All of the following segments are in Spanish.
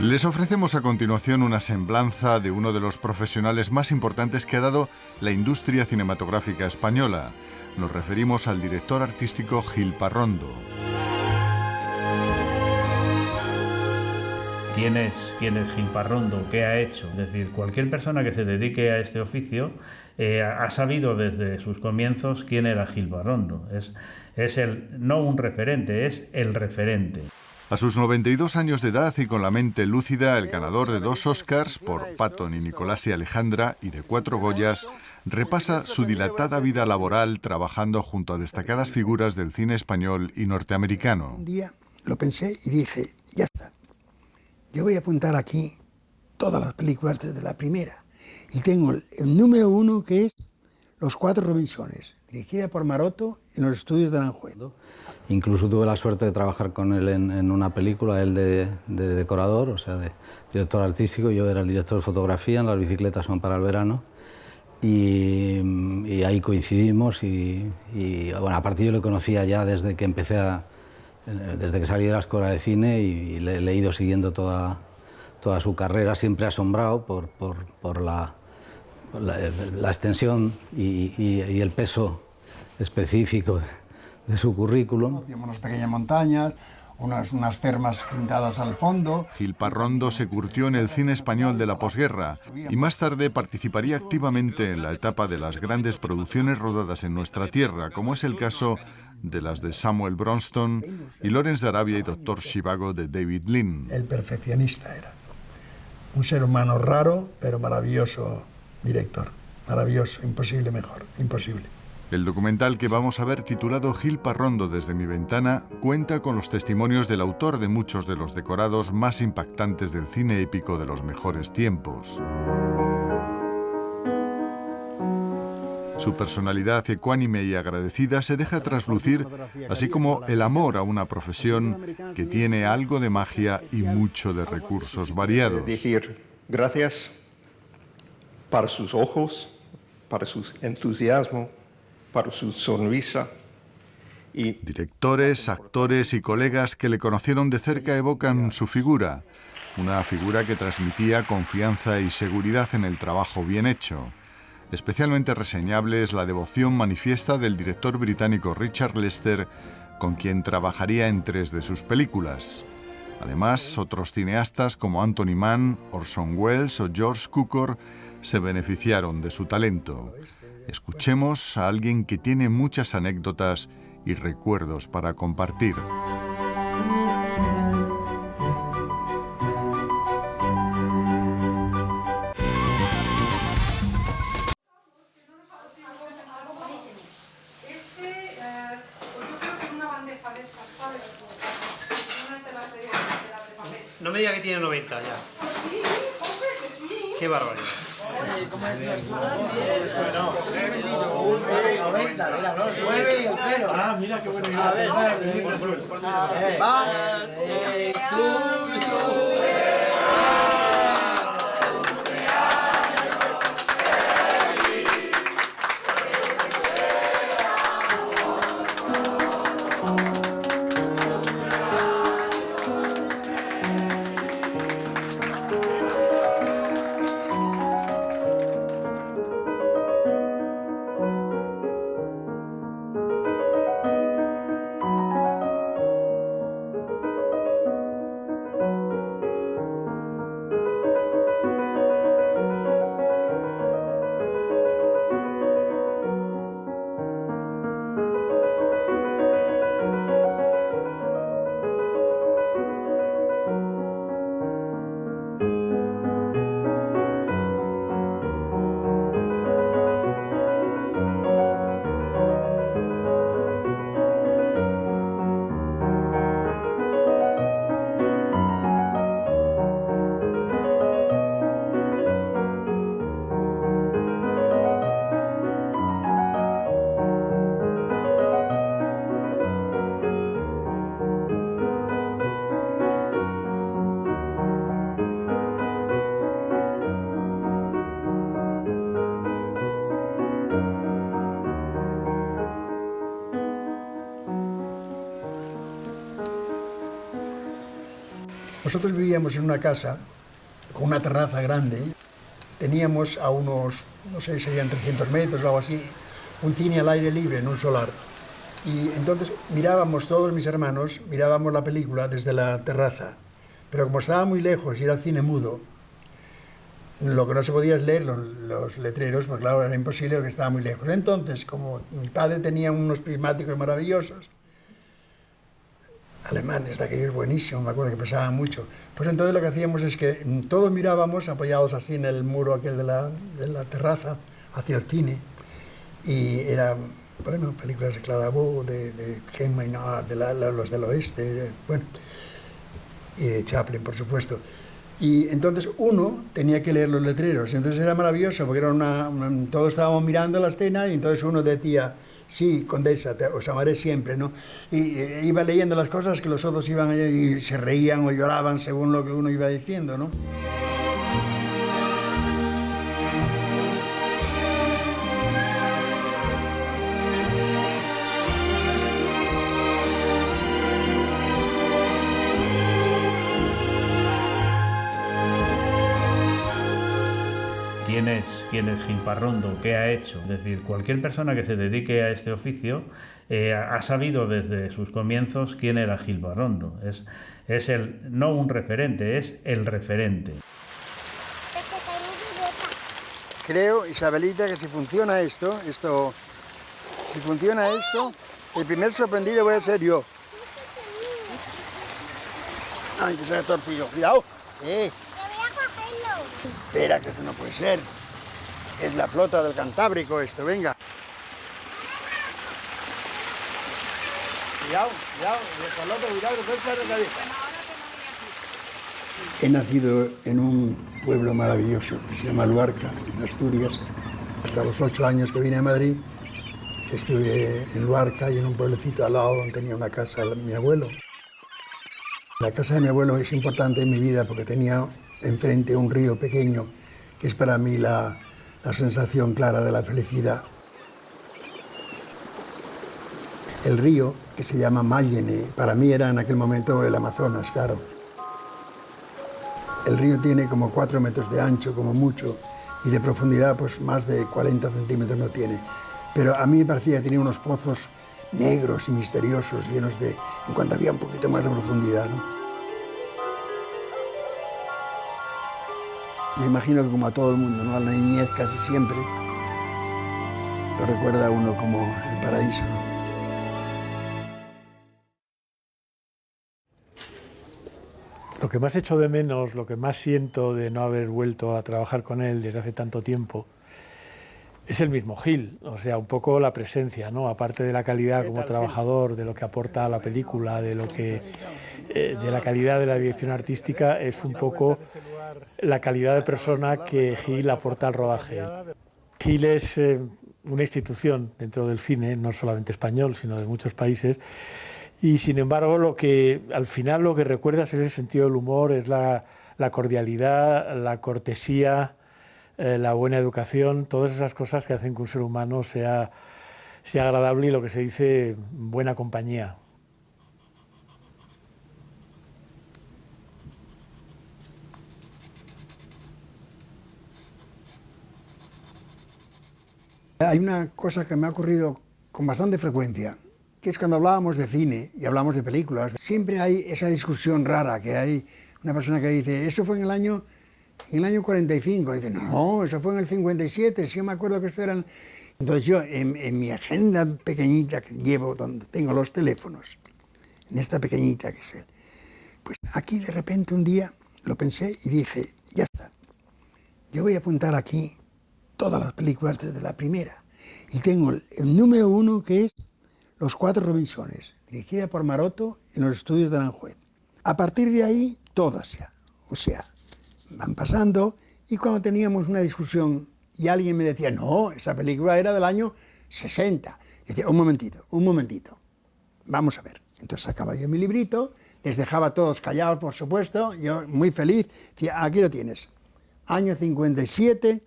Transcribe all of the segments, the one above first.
Les ofrecemos a continuación una semblanza de uno de los profesionales más importantes que ha dado la industria cinematográfica española. Nos referimos al director artístico Gil Parrondo. ¿Quién es Gil Parrondo? ¿Qué ha hecho? Es decir, cualquier persona que se dedique a este oficio ha sabido desde sus comienzos quién era Gil Parrondo. No un referente, es el referente. A sus 92 años de edad y con la mente lúcida, el ganador de 2 Oscars por Patton y Nicolás y Alejandra y de 4 Goyas, repasa su dilatada vida laboral trabajando junto a destacadas figuras del cine español y norteamericano. Un día lo pensé y dije, ya está. Yo voy a apuntar aquí todas las películas desde la primera. Y tengo el número 1, que es Los Cuatro Robinsones, dirigida por Maroto en los estudios de Aranjuez. Incluso tuve la suerte de trabajar con él en una película, él de decorador, o sea, de director artístico. Yo era el director de fotografía en Las bicicletas son para el verano. Y ahí coincidimos y bueno, aparte yo le conocía ya desde que desde que salí de la escuela de cine y le he ido siguiendo toda su carrera, siempre asombrado por la extensión y el peso específico de su currículum. Unas pequeñas montañas, unas fermas pintadas al fondo. Gil Parrondo se curtió en el cine español de la posguerra y más tarde participaría activamente en la etapa de las grandes producciones rodadas en nuestra tierra, como es el caso de las de Samuel Bronston y Lawrence de Arabia y Doctor Zhivago de David Lean. El perfeccionista era. Un ser humano raro, pero maravilloso director. Maravilloso, imposible mejor, imposible. El documental que vamos a ver, titulado Gil Parrondo desde mi ventana, cuenta con los testimonios del autor de muchos de los decorados más impactantes del cine épico de los mejores tiempos. Su personalidad ecuánime y agradecida se deja traslucir, así como el amor a una profesión que tiene algo de magia y mucho de recursos variados. Decir gracias para sus ojos, para su entusiasmo, para su sonrisa. Y directores, actores y colegas que le conocieron de cerca evocan su figura, una figura que transmitía confianza y seguridad en el trabajo bien hecho. Especialmente reseñable es la devoción manifiesta del director británico Richard Lester, con quien trabajaría en 3 de sus películas. Además, otros cineastas como Anthony Mann, Orson Welles o George Cukor se beneficiaron de su talento. Escuchemos a alguien que tiene muchas anécdotas y recuerdos para compartir. No me diga que tiene 90 ya. Pues sí, José, que sí. Qué barbaridad. ¿Cómo es Dios? Bueno, 90, mira, ¿no? 9 y el 0. Ah, mira qué bueno. A ver, Nosotros vivíamos en una casa con una terraza grande. Teníamos a unos, no sé, serían 300 metros o algo así, un cine al aire libre en un solar. Y entonces mirábamos, todos mis hermanos, mirábamos la película desde la terraza. Pero como estaba muy lejos y era cine mudo, lo que no se podía es leer los letreros, porque claro, era imposible porque estaba muy lejos. Entonces, como mi padre tenía unos prismáticos maravillosos, alemanes, de aquellos buenísimos, me acuerdo que pesaban mucho, pues entonces lo que hacíamos es que todos mirábamos, apoyados así en el muro aquel de la terraza, hacia el cine, y era, bueno, películas de Clara Bow, de Ken Maynard, de los del oeste, bueno, y de Chaplin, por supuesto. Y entonces uno tenía que leer los letreros, entonces era maravilloso, porque era todos estábamos mirando la escena y entonces uno decía, sí, condesa, os amaré siempre, ¿no? Y iba leyendo las cosas que los otros iban y se reían o lloraban según lo que uno iba diciendo, ¿no? ¿Quién es Gil Parrondo? ¿Qué ha hecho? Es decir, cualquier persona que se dedique a este oficio ha sabido desde sus comienzos quién era Gil Parrondo. Es no un referente, es el referente. Creo, Isabelita, que si funciona esto, el primer sorprendido voy a ser yo. Ay, que se ha torcido. Cuidado. Espera, que esto no puede ser. Es la flota del Cantábrico esto, venga. Cuidado, cuidado, que puede ser de cabeza. He nacido en un pueblo maravilloso que se llama Luarca, en Asturias. Hasta los 8 años que vine a Madrid, estuve en Luarca y en un pueblecito al lado donde tenía una casa mi abuelo. La casa de mi abuelo es importante en mi vida porque tenía enfrente un río pequeño, que es para mí la sensación clara de la felicidad. El río, que se llama Mállene, para mí era en aquel momento el Amazonas, claro. El río tiene como 4 metros de ancho, como mucho, y de profundidad pues más de 40 centímetros no tiene. Pero a mí me parecía que tenía unos pozos negros y misteriosos, llenos de, en cuanto había un poquito más de profundidad, ¿no? Me imagino que como a todo el mundo, ¿no? A la niñez casi siempre lo recuerda a uno como el paraíso, ¿no? Lo que más echo de menos, lo que más siento de no haber vuelto a trabajar con él desde hace tanto tiempo, es el mismo Gil, o sea, un poco la presencia, ¿no? Aparte de la calidad como trabajador, de lo que aporta a la película, de la calidad de la dirección artística, es un poco la calidad de persona que Gil aporta al rodaje. Gil es una institución dentro del cine, no solamente español, sino de muchos países, y sin embargo al final lo que recuerdas es el sentido del humor, es la cordialidad, la cortesía, la buena educación, todas esas cosas que hacen que un ser humano sea agradable y lo que se dice buena compañía. Hay una cosa que me ha ocurrido con bastante frecuencia, que es cuando hablábamos de cine y hablamos de películas, siempre hay esa discusión rara, que hay una persona que dice, eso fue en el año 45, y dice, no, eso fue en el 57, sí me acuerdo que esto eran... Entonces yo, en mi agenda pequeñita que llevo, donde tengo los teléfonos, en esta pequeñita que es él, pues aquí de repente un día lo pensé y dije, ya está, yo voy a apuntar aquí todas las películas desde la primera. Y tengo el número 1, que es Los 4 Robinsones, dirigida por Maroto en los estudios de Aranjuez. A partir de ahí, todas ya. O sea, van pasando, y cuando teníamos una discusión y alguien me decía, no, esa película era del año 60. Decía, un momentito, vamos a ver. Entonces sacaba yo mi librito, les dejaba a todos callados, por supuesto, yo muy feliz, decía, aquí lo tienes, año 57,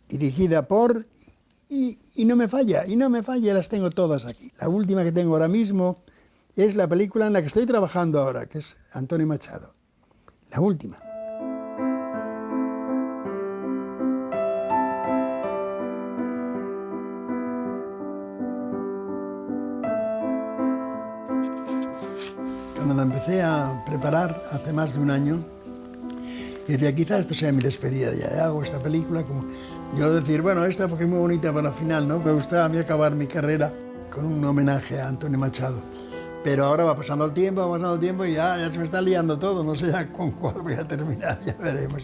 dirigida por... Y no me falla, las tengo todas aquí. La última que tengo ahora mismo es la película en la que estoy trabajando ahora, que es Antonio Machado. la última. Cuando la empecé a preparar hace más de un año, decía, quizás esto sea mi despedida, ya hago esta película, como yo decir, bueno, esta porque es muy bonita para el final, ¿no? Me gustaba a mí acabar mi carrera con un homenaje a Antonio Machado. Pero ahora va pasando el tiempo y ya se me está liando todo, no sé ya con cuál voy a terminar, ya veremos.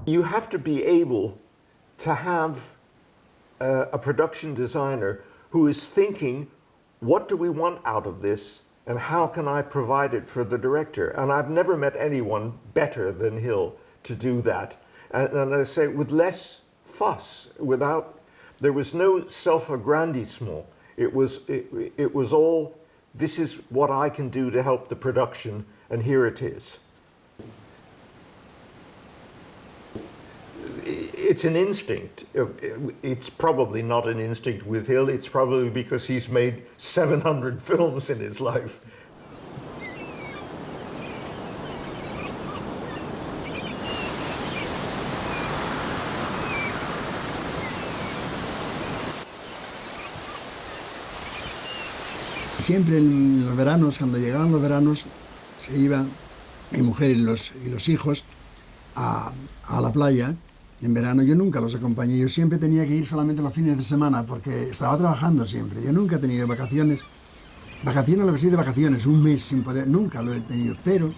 You have to be able to have a production designer who is thinking, what do we want out of this and how can I provide it for the director? And I've never met anyone better than Hill to do that. And I say with less fuss, there was no self-aggrandizement. It was all, this is what I can do to help the production, and here it is. It's an instinct. It's probably not an instinct with Hill. It's probably because he's made 700 films in his life. Siempre en los veranos, cuando llegaban los veranos, se iba mi mujer y los hijos a la playa. En verano yo nunca los acompañé, yo siempre tenía que ir solamente los fines de semana porque estaba trabajando siempre. Yo nunca he tenido vacaciones, lo que sí de vacaciones, un mes sin poder, nunca lo he tenido. Pero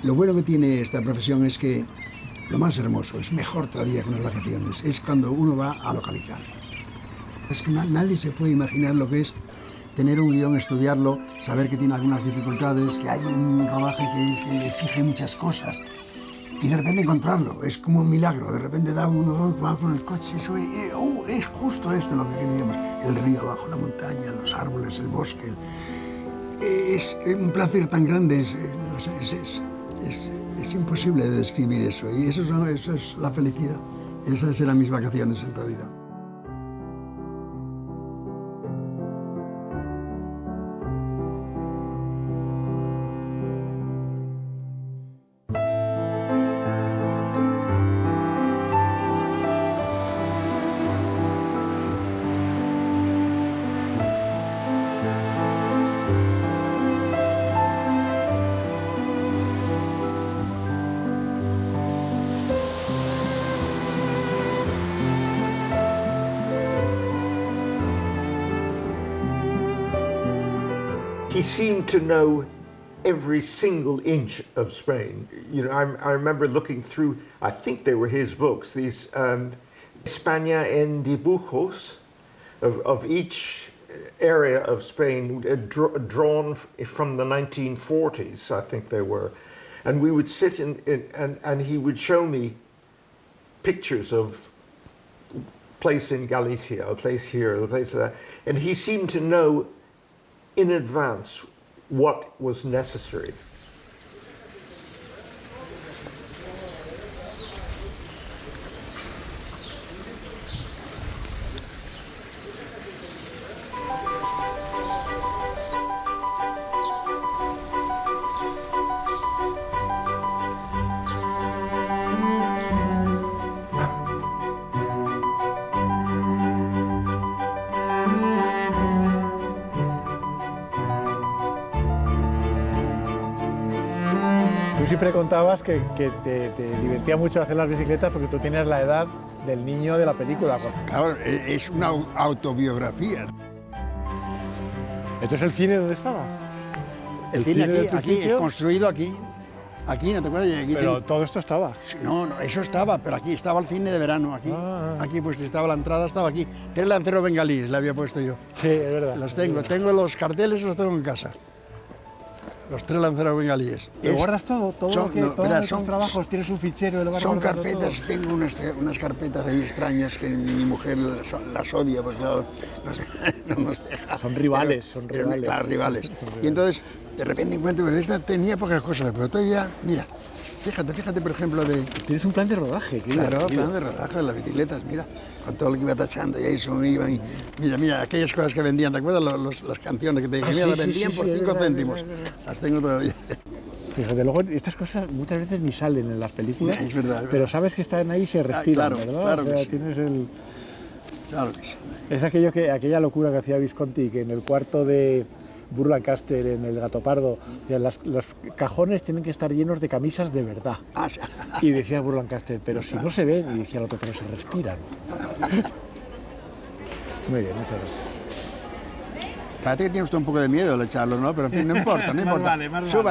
lo bueno que tiene esta profesión es que lo más hermoso, es mejor todavía con las vacaciones, es cuando uno va a localizar. Es que nadie se puede imaginar lo que es tener un guión, estudiarlo, saber que tiene algunas dificultades, que hay un rodaje que exige muchas cosas. Y de repente encontrarlo, es como un milagro, de repente da uno, va con el coche, sube, es justo esto lo que queríamos, el río abajo, la montaña, los árboles, el bosque, es un placer tan grande, es imposible de describir eso, y eso es la felicidad, esas eran mis vacaciones en realidad. He seemed to know every single inch of Spain. You know, I remember looking through, I think they were his books, these España en dibujos of each area of Spain, drawn from the 1940s, I think they were. And we would sit and he would show me pictures of place in Galicia, a place here, a place there. And he seemed to know in advance what was necessary. Tú siempre contabas que te divertía mucho hacer las bicicletas porque tú tenías la edad del niño de la película. Claro, es una autobiografía. ¿Entonces el cine dónde estaba? El cine aquí, construido aquí. Aquí, ¿no te acuerdas? Aquí pero todo esto estaba. No, eso estaba, pero aquí estaba el cine de verano, aquí. Aquí pues estaba la entrada, estaba aquí. 3 lanceros bengalíes le había puesto yo. Sí, es verdad. Los tengo los carteles, los tengo en casa. Los 3 lanceros bengalíes. ¿Lo guardas todo? Todos esos trabajos, tienes un fichero y lo vas guardando todo. Son carpetas, tengo unas carpetas ahí extrañas que mi mujer las odia, pues claro, no nos deja. Son rivales. Claro, rivales. Y entonces, de repente encuentro, pero esta tenía pocas cosas, pero todavía, mira, Fíjate, por ejemplo, Tienes un plan de rodaje. Claro, plan de rodaje de las bicicletas, mira, con todo lo que iba tachando, y ahí eso iban. Mira, aquellas cosas que vendían, ¿te acuerdas? Las canciones que te dije, mira, las vendían por 5 céntimos. Las tengo todavía. Fíjate, luego estas cosas muchas veces ni salen en las películas, Es verdad. pero sabes que están ahí y se respiran, claro, ¿verdad? claro o sea, que sí. tienes el... Claro que sí. Es aquella locura que hacía Visconti, que en el cuarto de Burlancaster, en el Gato Pardo, los cajones tienen que estar llenos de camisas de verdad. Y decía Burlancaster, pero si no se ven, y decía el otro, pero se respiran. Muy bien, muchas gracias. Parece que tiene usted un poco de miedo al echarlo, ¿no? Pero en fin, no importa, no importa.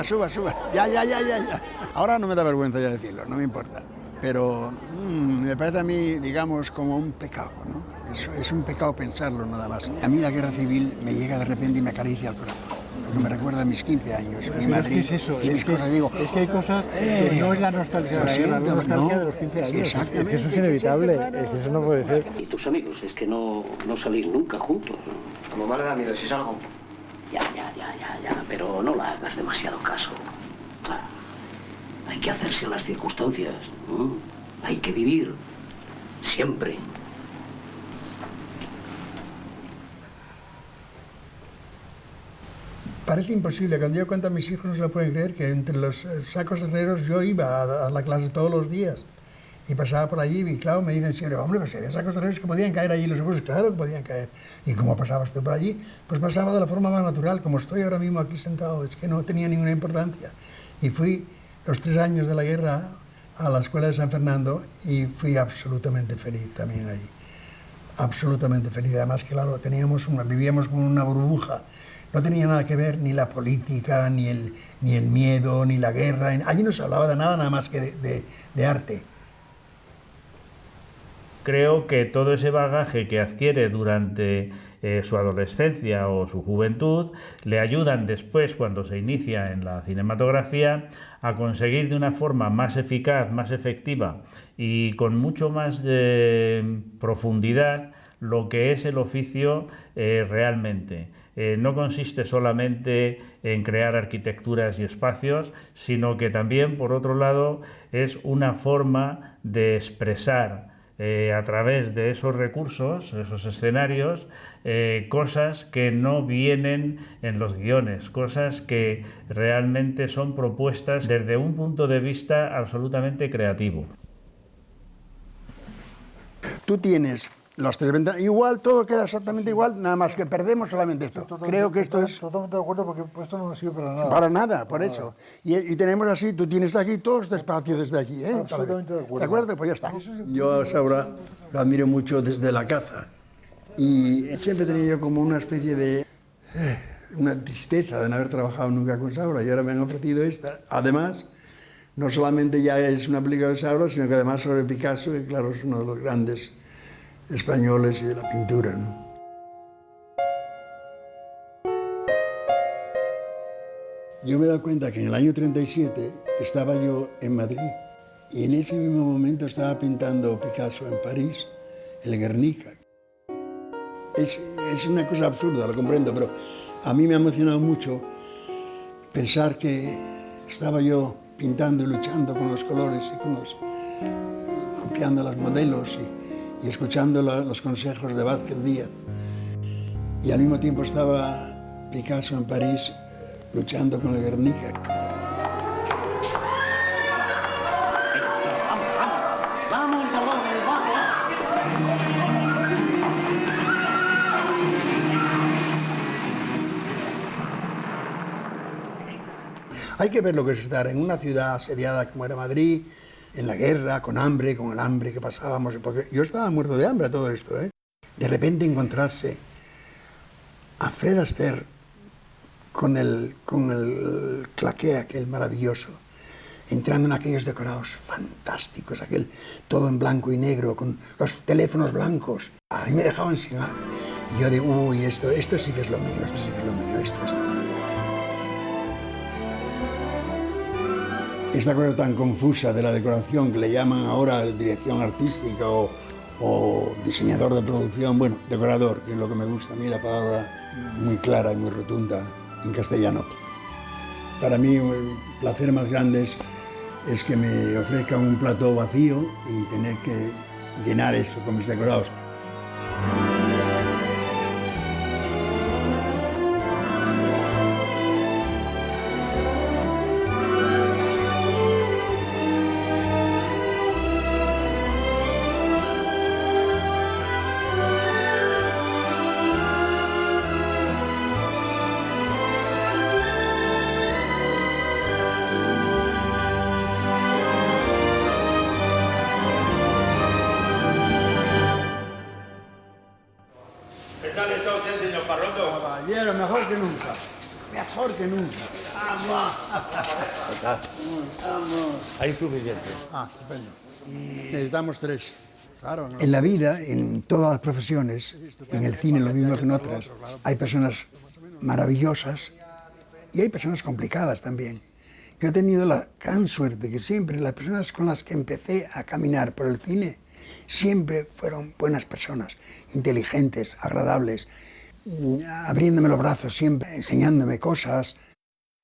Suba. Ya. Ahora no me da vergüenza ya decirlo, no me importa. Pero me parece a mí, digamos, como un pecado, ¿no? Es un pecado pensarlo nada más. A mí la guerra civil me llega de repente y me acaricia el corazón. Porque me recuerda a mis 15 años, mi Madrid. Es que es eso, es que hay cosas que no es la nostalgia de la guerra, es la nostalgia de los 15 años. Exactamente. Es que eso es inevitable, es que eso no puede ser. ¿Y tus amigos? Es que no salís nunca juntos. Como mal da miedo si salgo. Ya, pero no le hagas demasiado caso. Claro. Hay que hacerse a las circunstancias. Hay que vivir. Siempre. Parece imposible, cuando yo cuento a mis hijos no se lo pueden creer, que entre los sacos herreros yo iba a la clase todos los días y pasaba por allí y claro, me dicen siempre, hombre, pues si había sacos herreros que podían caer allí los obuses, claro que podían caer. Y como pasabas tú por allí, pues pasaba de la forma más natural, como estoy ahora mismo aquí sentado, es que no tenía ninguna importancia. Y fui los 3 años de la guerra a la escuela de San Fernando y fui absolutamente feliz también allí. Absolutamente feliz, además que claro, vivíamos como una burbuja. No tenía nada que ver ni la política, ni el miedo, ni la guerra. Allí no se hablaba de nada más que de arte. Creo que todo ese bagaje que adquiere durante su adolescencia o su juventud le ayudan después, cuando se inicia en la cinematografía, a conseguir de una forma más eficaz, más efectiva y con mucho más profundidad lo que es el oficio realmente. No consiste solamente en crear arquitecturas y espacios, sino que también, por otro lado, es una forma de expresar a través de esos recursos, esos escenarios, cosas que no vienen en los guiones, cosas que realmente son propuestas desde un punto de vista absolutamente creativo. Tú tienes las 3 ventanas, igual, todo queda exactamente igual, nada más que perdemos solamente esto. Creo que esto es... Totalmente de acuerdo, porque esto no nos sirve para nada. Para nada, por eso. Y tenemos así, tú tienes aquí todo este espacio desde aquí, ¿eh? Absolutamente de acuerdo. ¿De acuerdo? Pues ya está. Yo a Saura lo admiro mucho desde la caza. Y siempre he tenido como una especie de... una tristeza de no haber trabajado nunca con Saura. Y ahora me han ofrecido esta. Además, no solamente ya es una película de Saura, sino que además sobre Picasso, que claro, es uno de los grandes españoles y de la pintura, ¿no? Yo me he dado cuenta que en el año 37 estaba yo en Madrid y en ese mismo momento estaba pintando Picasso en París, el Guernica. Es una cosa absurda, lo comprendo, pero a mí me ha emocionado mucho pensar que estaba yo pintando y luchando con los colores y copiando los modelos y escuchando los consejos de Vázquez Díaz. Y al mismo tiempo estaba Picasso en París luchando con el Guernica. ¡Vamos, balones, vamos! Hay que ver lo que es estar en una ciudad asediada como era Madrid, en la guerra, con hambre, con el hambre que pasábamos, porque yo estaba muerto de hambre a todo esto, ¿eh? De repente encontrarse a Fred Astaire con el claqué aquel maravilloso, entrando en aquellos decorados fantásticos, aquel todo en blanco y negro, con los teléfonos blancos. A mí me dejaban sin nada. Y yo digo, uy, esto sí que es lo mío, esto sí que es lo mío, esto. Esta cosa tan confusa de la decoración que le llaman ahora dirección artística o diseñador de producción, bueno, decorador, que es lo que me gusta a mí, la palabra muy clara y muy rotunda en castellano. Para mí el placer más grande es es que me ofrezca un plato vacío y tener que llenar eso con mis decorados. Caballero, mejor que nunca. Mejor que nunca. Hay suficiente. Estupendo. Necesitamos 3. Claro, ¿no? En la vida, en todas las profesiones, en el cine lo mismo que en otras, hay personas maravillosas y hay personas complicadas también. Yo he tenido la gran suerte que siempre las personas con las que empecé a caminar por el cine siempre fueron buenas personas, inteligentes, agradables, abriéndome los brazos siempre, enseñándome cosas.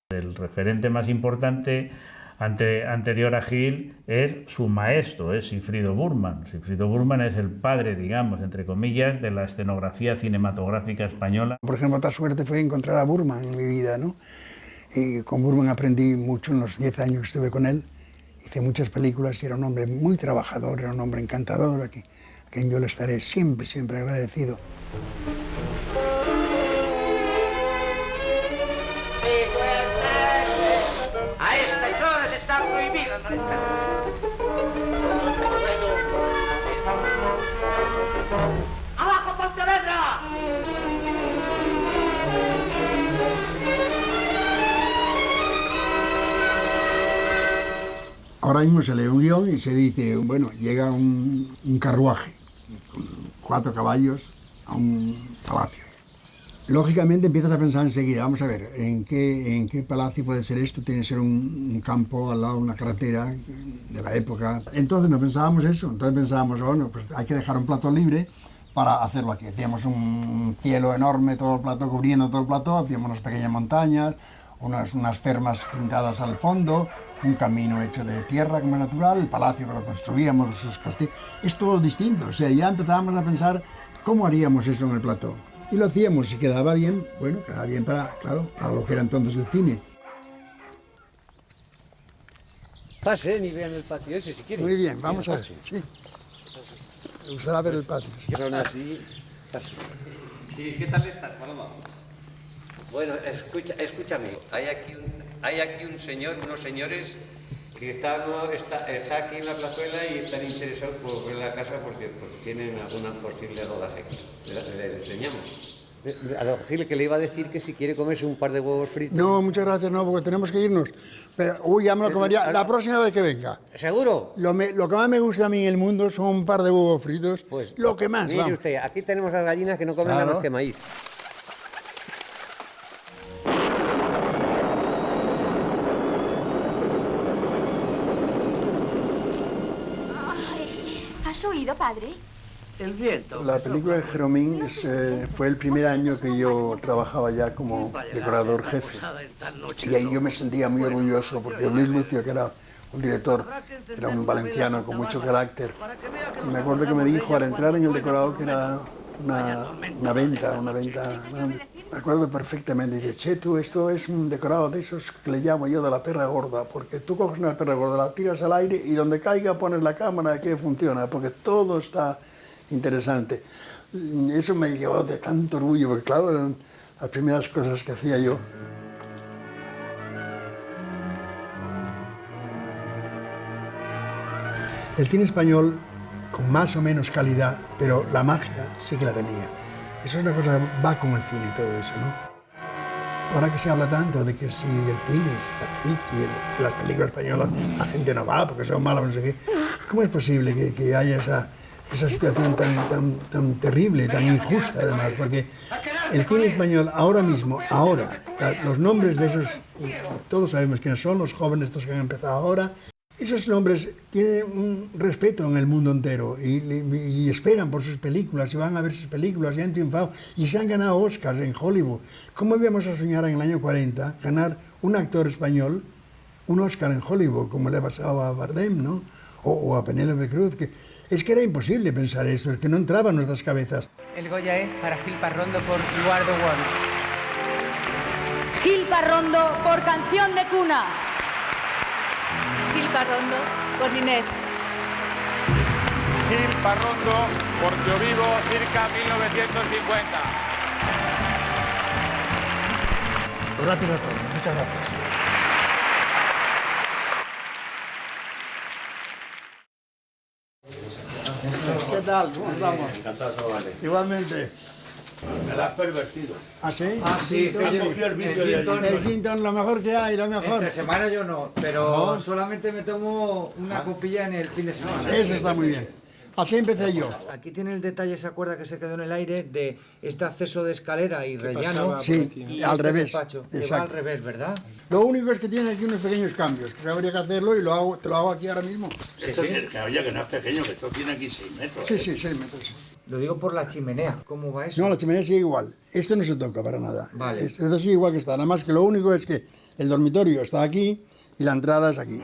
El referente más importante anterior a Gil es su maestro, es Sigfrido Burman. Sigfrido Burman es el padre, digamos, entre comillas, de la escenografía cinematográfica española. Por ejemplo, otra suerte fue encontrar a Burman en mi vida, ¿no? Y con Burman aprendí mucho en los 10 años que estuve con él. Hice muchas películas y era un hombre muy trabajador, era un hombre encantador, a quien yo le estaré siempre, siempre agradecido. A estas horas está prohibido no estar. ¡Abajo, Pontevedra! Ahora mismo se lee un guión y se dice, bueno, llega un carruaje con 4 caballos a un palacio. Lógicamente empiezas a pensar enseguida, vamos a ver, ¿en qué palacio puede ser esto? Tiene que ser un campo al lado de una carretera de la época. Entonces no pensábamos eso, entonces pensábamos, bueno, pues hay que dejar un plató libre para hacerlo aquí. Hacíamos un cielo enorme, todo el plató, cubriendo todo el plató, hacíamos unas pequeñas montañas, unas fermas pintadas al fondo, un camino hecho de tierra como es natural, el palacio que lo construíamos, sus castillos. Es todo distinto, o sea, ya empezábamos a pensar cómo haríamos eso en el plató. Y lo hacíamos, y quedaba bien, bueno, quedaba bien para lo que era entonces el cine. Pasen y vean el patio ese si quieren. Muy bien, vamos a ver, sí. Me gustaría ver el patio. Son así. Sí, ¿qué tal estás, Paloma? Bueno, escúchame. Hay aquí unos señores que está aquí en la plazuela y están interesados por ver la casa porque tienen alguna posible rodaje. ¿Le enseñamos? A don Gil, que le iba a decir que si quiere comerse un par de huevos fritos. No, muchas gracias, no, porque tenemos que irnos. Pero, ya me lo comería la próxima vez que venga. ¿Seguro? Lo que más me gusta a mí en el mundo son un par de huevos fritos. Pues, lo que más, mire vamos. Usted, aquí tenemos las gallinas que no comen nada más que maíz. ¿Has oído, padre? El viento. La película de Jeromín fue el primer año que yo trabajaba ya como decorador jefe. Y ahí yo me sentía muy orgulloso porque Luis Lucio, que era un director, era un valenciano con mucho carácter. Y me acuerdo que me dijo al entrar en el decorado que era una venta grande. Me acuerdo perfectamente. Dice, che, tú, esto es un decorado de esos que le llamo yo de la perra gorda, porque tú coges una perra gorda, la tiras al aire y donde caiga pones la cámara que funciona, porque todo está interesante. Eso me llevó de tanto orgullo, porque claro, eran las primeras cosas que hacía yo. El cine español, con más o menos calidad, pero la magia sí que la tenía. Eso es una cosa que va con el cine y todo eso, ¿no? Ahora que se habla tanto de que si el cine, si la actriz, que las películas españolas, la gente no va porque son malas, no sé qué. ¿Cómo es posible que haya esa situación tan terrible, tan injusta además? Porque el cine español ahora mismo, los nombres de esos, todos sabemos quiénes son, los jóvenes estos que han empezado ahora, esos nombres tienen un respeto en el mundo entero y esperan por sus películas y van a ver sus películas y han triunfado y se han ganado Oscars en Hollywood. ¿Cómo íbamos a soñar en el año 40 ganar un actor español un Oscar en Hollywood, como le ha pasado a Bardem, ¿no? O a Penélope Cruz, que es que era imposible pensar esto, es que no entraba en nuestras cabezas. El Goya es para Gil Parrondo por You Are the One. Gil Parrondo por Canción de Cuna. Gil Parrondo por Ninet. Gil Parrondo por Yo Vivo circa 1950. Gracias a todos, muchas gracias. ¿Qué tal? ¿Cómo estamos? Encantado, vale. Igualmente. Me la has pervertido. ¿Ah, sí? Ah, sí, He cogido el vicio de El gin tonic, lo mejor que hay, lo mejor. Entre semana yo no, pero ¿No? solamente me tomo una copilla en el fin de semana. Eso está muy bien. Así empecé yo. Aquí tiene el detalle, ¿se acuerda que se quedó en el aire de este acceso de escalera y rellano? Sí, y al este revés. despacho, que va Exacto. al revés, ¿verdad? Lo único es que tiene aquí unos pequeños cambios, que habría que hacerlo y te lo hago aquí ahora mismo. Esto tiene, que oye, que no es pequeño, que esto tiene aquí 6 metros. Sí, sí, 6 metros. Lo digo por la chimenea, ¿cómo va eso? No, la chimenea sigue igual. Esto no se toca para nada. Vale. Esto sigue igual que está. Nada más que lo único es que el dormitorio está aquí y la entrada es aquí.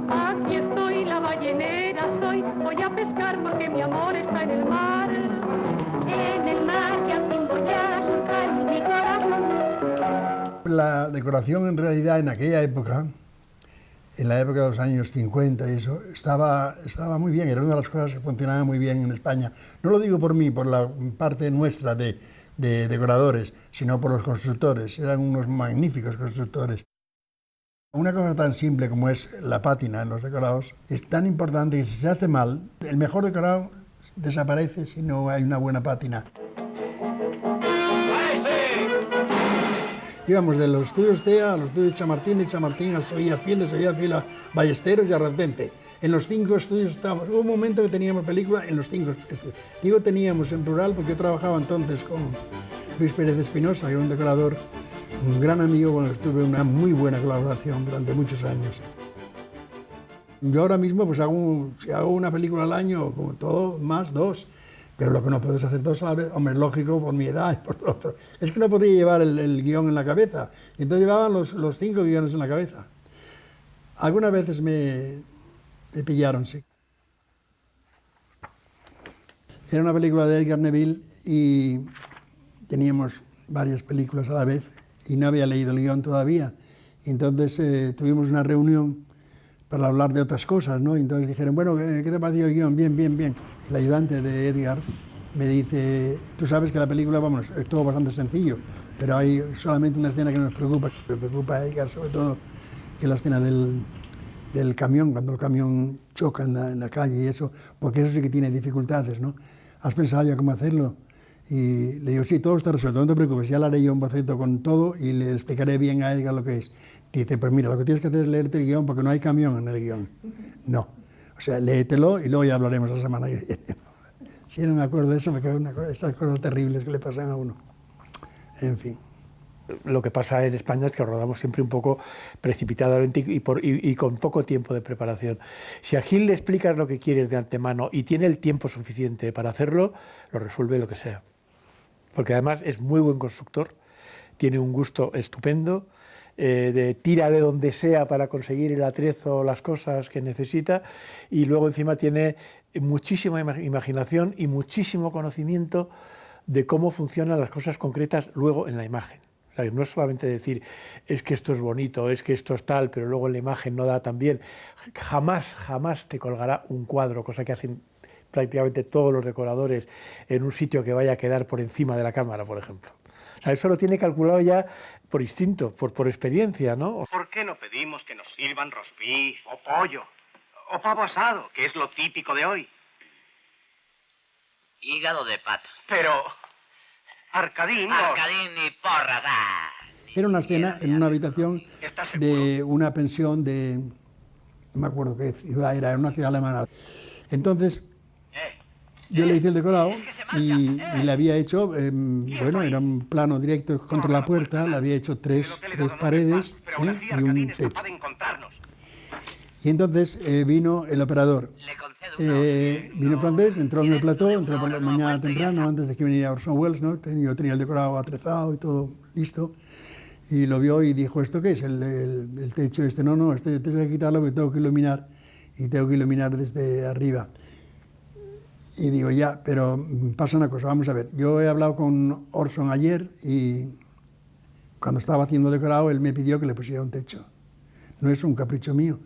Aquí estoy, la ballenera soy, voy a pescar porque mi amor está en el mar. En el mar que al fin voy a surcar mi corazón. La decoración en realidad en aquella época, en la época de los años 50 y eso, estaba muy bien, era una de las cosas que funcionaba muy bien en España. No lo digo por mí, por la parte nuestra de decoradores, sino por los constructores, eran unos magníficos constructores. Una cosa tan simple como es la pátina en los decorados es tan importante que si se hace mal, el mejor decorado desaparece si no hay una buena pátina. Íbamos de los estudios TEA a los estudios de Chamartín a Sevilla Fiel, de Sevilla Fiel a Ballesteros y a Rentense. En los 5 estudios estábamos. Hubo un momento que teníamos película en los 5 estudios. Digo teníamos en plural porque yo trabajaba entonces con Luis Pérez Espinosa, que era un decorador, un gran amigo con el que tuve una muy buena colaboración durante muchos años. Yo ahora mismo pues si hago una película al año, como todo, más 2. Pero lo que no puedes hacer 2 a la vez, hombre, es lógico por mi edad y por todo. Pero es que no podía llevar el guión en la cabeza. Y entonces llevaban los 5 guiones en la cabeza. Algunas veces me pillaron, sí. Era una película de Edgar Neville y teníamos varias películas a la vez y no había leído el guión todavía. Y entonces tuvimos una reunión para hablar de otras cosas, ¿no? Y entonces dijeron, bueno, ¿qué te ha parecido el guión? Bien, bien, bien. El ayudante de Edgar me dice, tú sabes que la película, vamos, es todo bastante sencillo, pero hay solamente una escena que nos preocupa. Me preocupa a Edgar sobre todo, que es la escena del camión, cuando el camión choca en la calle y eso, porque eso sí que tiene dificultades, ¿no? ¿Has pensado ya cómo hacerlo? Y le digo, sí, todo está resuelto, no te preocupes, ya le haré yo un boceto con todo y le explicaré bien a Edgar lo que es. Dice, pues mira, lo que tienes que hacer es leerte el guión porque no hay camión en el guión. No. O sea, léetelo y luego ya hablaremos la semana que viene. Si no me acuerdo de eso, me quedo esas cosas terribles que le pasan a uno. En fin. Lo que pasa en España es que rodamos siempre un poco precipitadamente y con poco tiempo de preparación. Si a Gil le explicas lo que quieres de antemano y tiene el tiempo suficiente para hacerlo, lo resuelve lo que sea. Porque además es muy buen constructor, tiene un gusto estupendo, tira de donde sea para conseguir el atrezo, las cosas que necesita, y luego encima tiene muchísima imaginación y muchísimo conocimiento de cómo funcionan las cosas concretas luego en la imagen. O sea, no es solamente decir, es que esto es bonito, es que esto es tal, pero luego en la imagen no da tan bien. Jamás te colgará un cuadro, cosa que hacen prácticamente todos los decoradores en un sitio que vaya a quedar por encima de la cámara, por ejemplo. O sea, eso lo tiene calculado ya por instinto, por experiencia, ¿no? ¿Por qué no pedimos que nos sirvan rosbif o pollo o pavo asado, que es lo típico de hoy? Hígado de pato. Pero Arcadín y porras. Era una escena en una habitación de una pensión de... no me acuerdo qué ciudad era una ciudad alemana. Entonces, yo le hice el decorado y le había hecho, bueno, era un plano directo contra la puerta, le había hecho tres paredes y un techo. Y entonces vino el operador. Vino francés, entró en el plató, entró por la mañana temprano, antes de que viniera Orson Welles, ¿no? Yo tenía el decorado atrezado y todo listo. y lo vio y dijo, ¿esto qué es? El techo este. No, este techo hay que quitarlo porque tengo que iluminar, y tengo que iluminar desde arriba. Y digo, ya, pero pasa una cosa, vamos a ver. Yo he hablado con Orson ayer y cuando estaba haciendo decorado, él me pidió que le pusiera un techo. No es un capricho mío,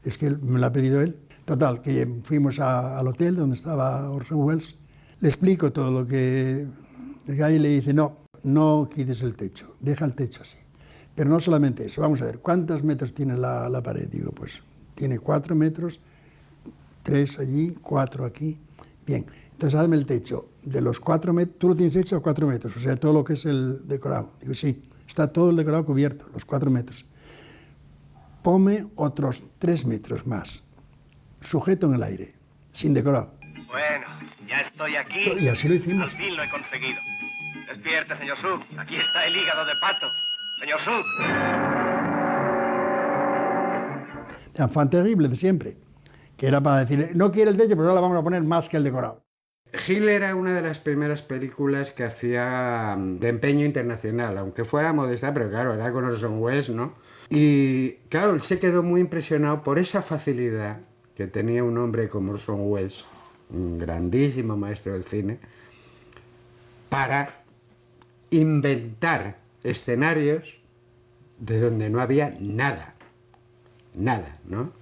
es que me lo ha pedido él. Total, que fuimos al hotel donde estaba Orson Welles, le explico todo lo que hay y le dice, no quites el techo, deja el techo así. Pero no solamente eso, vamos a ver, ¿cuántos metros tiene la pared? Digo, pues tiene 4 metros, 3 allí, 4 aquí. Bien, entonces hazme el techo de los 4 metros, tú lo tienes hecho a 4 metros, o sea, todo lo que es el decorado. Digo, sí, está todo el decorado cubierto, los 4 metros. Ponme otros 3 metros más, sujeto en el aire, sin decorado. Bueno, ya estoy aquí. Y así lo hicimos. Al fin lo he conseguido. Despierte, señor Suk. Aquí está el hígado de pato. Señor Suk. Enfant terrible de siempre, que era para decir, no quiere el techo, pero ahora le vamos a poner más que el decorado. Gil era una de las primeras películas que hacía de empeño internacional, aunque fuera modesta, pero claro, era con Orson Welles, ¿no? Y claro, él se quedó muy impresionado por esa facilidad que tenía un hombre como Orson Welles, un grandísimo maestro del cine, para inventar escenarios de donde no había nada, ¿no?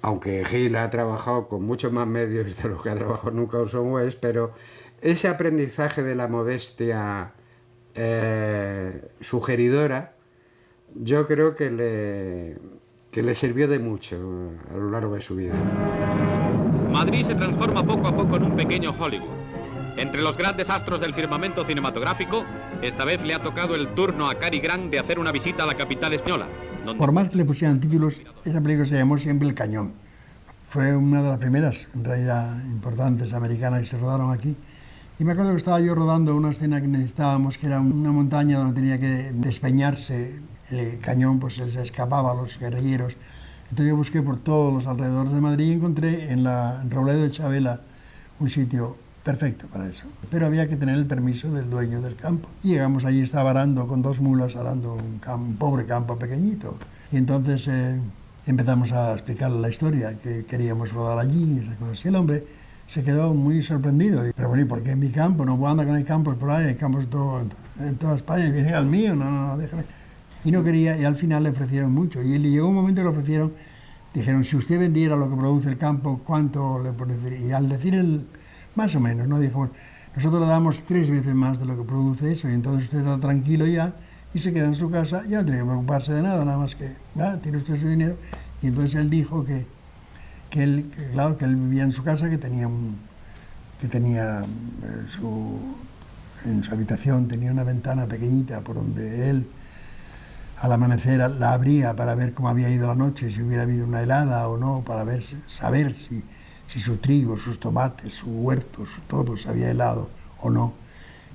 Aunque Gil ha trabajado con muchos más medios de los que ha trabajado nunca Orson Welles, pero ese aprendizaje de la modestia sugeridora, yo creo que le sirvió de mucho a lo largo de su vida. Madrid se transforma poco a poco en un pequeño Hollywood. Entre los grandes astros del firmamento cinematográfico, esta vez le ha tocado el turno a Cary Grant de hacer una visita a la capital española. Por más que le pusieran títulos, esa película se llamó siempre El Cañón. Fue una de las primeras, en realidad, importantes americanas que se rodaron aquí. Y me acuerdo que estaba yo rodando una escena que necesitábamos, que era una montaña donde tenía que despeñarse el cañón, pues se escapaba a los guerrilleros. Entonces yo busqué por todos los alrededores de Madrid y encontré en Robledo de Chabela un sitio perfecto para eso. Pero había que tener el permiso del dueño del campo. Y llegamos allí, estaba arando con 2 mulas, arando un pobre campo pequeñito. Y entonces empezamos a explicarle la historia, que queríamos rodar allí y esas cosas. Y el hombre se quedó muy sorprendido. Pero bueno, ¿y por qué en mi campo? No puedo andar con el campos por ahí, hay campos en toda España, y viene al mío, no, déjame. Y no quería, y al final le ofrecieron mucho. Y llegó un momento que le ofrecieron, dijeron, si usted vendiera lo que produce el campo, ¿cuánto le produciría? Y al decir más o menos, ¿no? Dijo, nosotros le damos 3 veces más de lo que produce eso, y entonces usted está tranquilo ya, y se queda en su casa, ya no tiene que preocuparse de nada, nada más que, tiene usted su dinero. Y entonces él dijo que él vivía en su casa, que tenía en su habitación tenía una ventana pequeñita por donde él al amanecer la abría para ver cómo había ido la noche, si hubiera habido una helada o no, para saber si su trigo, sus tomates, su huerto, todo se había helado o no.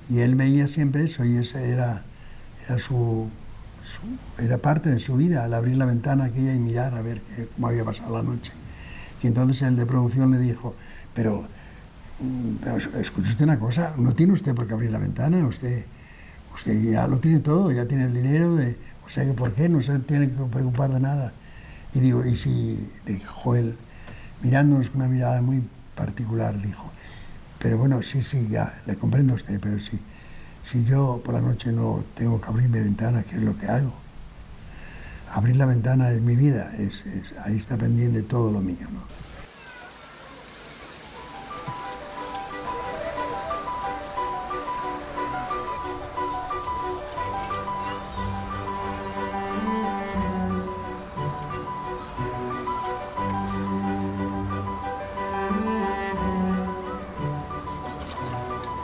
Y él veía siempre eso, y esa era parte de su vida, al abrir la ventana aquella y mirar a ver cómo había pasado la noche. Y entonces el de producción le dijo, pero escuche usted una cosa, no tiene usted por qué abrir la ventana, usted ya lo tiene todo, ya tiene el dinero, o sea que ¿por qué no se tiene que preocupar de nada? Y digo, y si, dijo él, mirándonos con una mirada muy particular, dijo, pero bueno, sí, ya, le comprendo a usted, pero si yo por la noche no tengo que abrir mi ventana, ¿qué es lo que hago? Abrir la ventana es mi vida, ahí está pendiente todo lo mío, ¿no?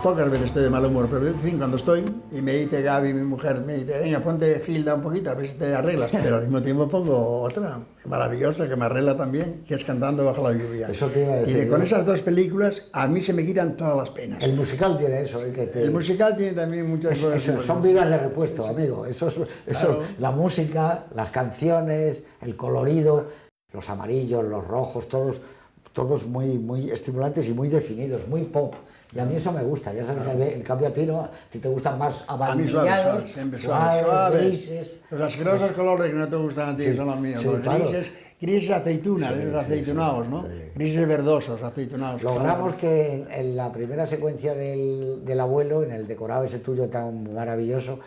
Pocas veces estoy de mal humor, pero en fin, cuando estoy y me dice Gaby, mi mujer, me dice, venga, ponte Gilda un poquito, a ver si te arreglas. Pero al mismo tiempo pongo otra maravillosa que me arregla también, que es Cantando bajo la lluvia. Eso te iba a decir. Y con esas 2 películas a mí se me quitan todas las penas. El musical tiene eso. El musical tiene también muchas cosas. Eso, son vidas de repuesto, amigo. Eso, claro. La música, las canciones, el colorido, los amarillos, los rojos, todos muy estimulantes y muy definidos, muy pop. Y a mí eso me gusta, ya sabes que en cambio a ti no, a ti te gustan más avainillados, suaves, grises. Los asquerosos colores que no te gustan a ti son los míos, los claro. grises aceituna, aceitunados, ¿no? Grises verdosos, aceitunados. Logramos que en la primera secuencia del abuelo, en el decorado ese tuyo tan maravilloso,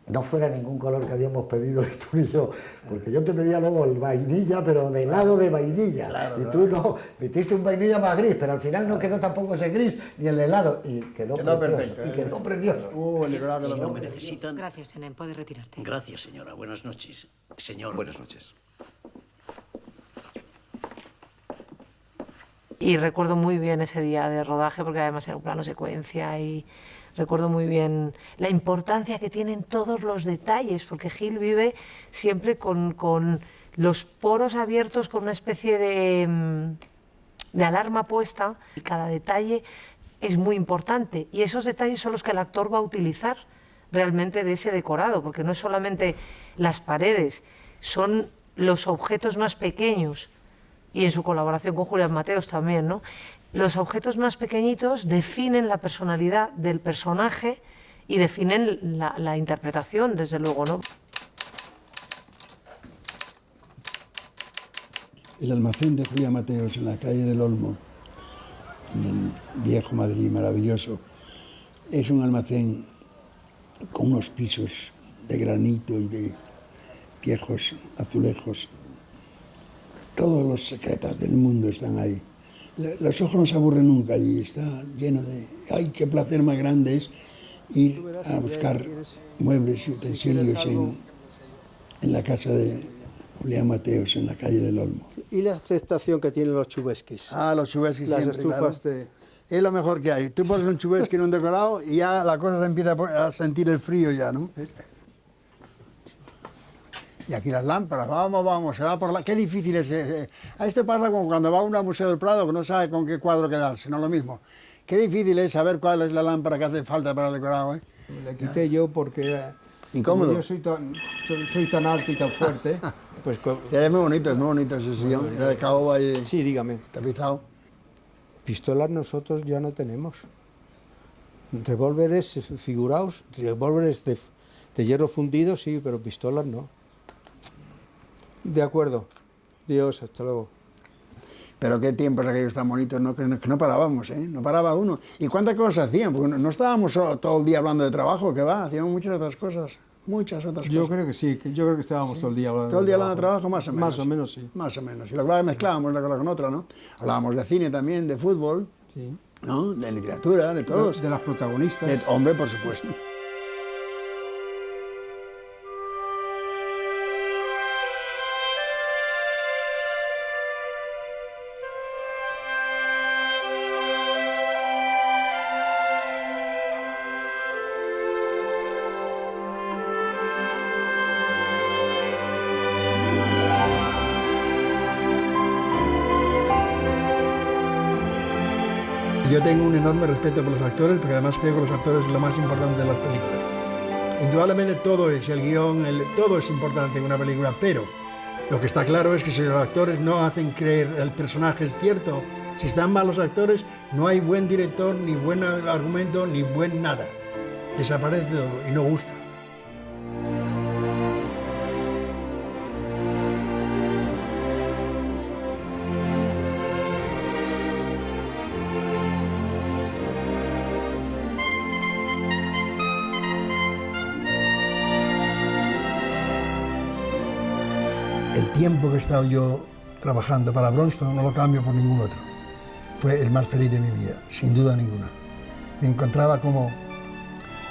no fuera ningún color que habíamos pedido tú y yo, porque yo te pedía luego el vainilla, pero de helado de vainilla, claro, y tú no, metiste un vainilla más gris, pero al final no quedó tampoco ese gris ni el helado, y quedó precioso, perfecto, y quedó precioso. Si no me necesitan... Gracias, Senén, puedes retirarte. Gracias, señora. Buenas noches. Señor. Buenas noches. Y recuerdo muy bien ese día de rodaje, porque además era un plano secuencia y... Recuerdo muy bien la importancia que tienen todos los detalles, porque Gil vive siempre con los poros abiertos, con una especie de alarma puesta, y cada detalle es muy importante. Y esos detalles son los que el actor va a utilizar realmente de ese decorado, porque no es solamente las paredes, son los objetos más pequeños, y en su colaboración con Julián Mateos también, ¿no? Los objetos más pequeñitos definen la personalidad del personaje y definen la interpretación, desde luego, ¿no? El almacén de Julián Mateos en la calle del Olmo, en el viejo Madrid maravilloso, es un almacén con unos pisos de granito y de viejos azulejos. Todos los secretos del mundo están ahí. Los ojos no se aburren nunca allí, está lleno de... ¡Ay, qué placer más grande es ir a buscar muebles y utensilios en la casa de Julián Mateos, en la calle del Olmo! ¿Y la aceptación que tienen los chubesquis? Ah, los chubesquis las siempre, estufas claro. Es lo mejor que hay. Tú pones un chubesqui en un decorado y ya la cosa se empieza a sentir el frío ya, ¿no? Y aquí las lámparas, vamos, se va por la... Qué difícil es. A esto pasa como cuando va uno al Museo del Prado, que no sabe con qué cuadro quedarse, no lo mismo. Qué difícil es saber cuál es la lámpara que hace falta para el decorado, ¿eh? La quité yo porque... Incómodo. Yo soy tan alto y tan fuerte, pues... Es muy bonito ese sillón, de caoba y... Sí, dígame. Tapizado. Pistolas nosotros ya no tenemos. Revólveres figurados, revólveres de hierro fundido, sí, pero pistolas no. De acuerdo. Dios, hasta luego. Pero qué tiempos aquellos tan bonitos, ¿no? Que no parábamos, ¿eh? No paraba uno. ¿Y cuántas cosas hacían? Porque no estábamos todo el día hablando de trabajo, que va, hacíamos muchas otras cosas. Yo creo que sí, yo creo que estábamos todo el día hablando de trabajo, más o menos. Más o menos, sí. Más o menos. Y lo que mezclábamos una cosa con otra, ¿no? Hablábamos de cine también, de fútbol, sí, ¿no? De literatura, de todos. De las protagonistas. Hombre, por supuesto. Yo tengo un enorme respeto por los actores, porque además creo que los actores es lo más importante de las películas. Indudablemente todo es, el guión, todo es importante en una película, pero lo que está claro es que si los actores no hacen creer el personaje es cierto, si están mal los actores, no hay buen director, ni buen argumento, ni buen nada. Desaparece todo y no gusta. El tiempo que he estado yo trabajando para Bronston no lo cambio por ningún otro. Fue el más feliz de mi vida, sin duda ninguna. Me encontraba como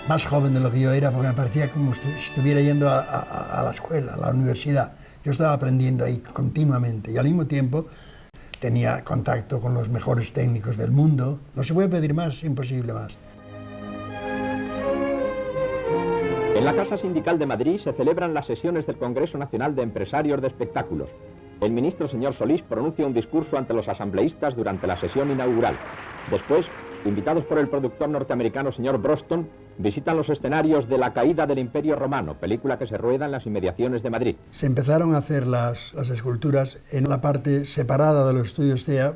más joven de lo que yo era, porque me parecía como si estuviera yendo a la escuela, a la universidad. Yo estaba aprendiendo ahí continuamente y al mismo tiempo tenía contacto con los mejores técnicos del mundo. No se puede pedir más, es imposible más. En la Casa Sindical de Madrid se celebran las sesiones del Congreso Nacional de Empresarios de Espectáculos. El ministro señor Solís pronuncia un discurso ante los asambleístas durante la sesión inaugural. Después, invitados por el productor norteamericano señor Broston, visitan los escenarios de La caída del Imperio Romano, película que se rueda en las inmediaciones de Madrid. Se empezaron a hacer las esculturas en la parte separada de los estudios CEA.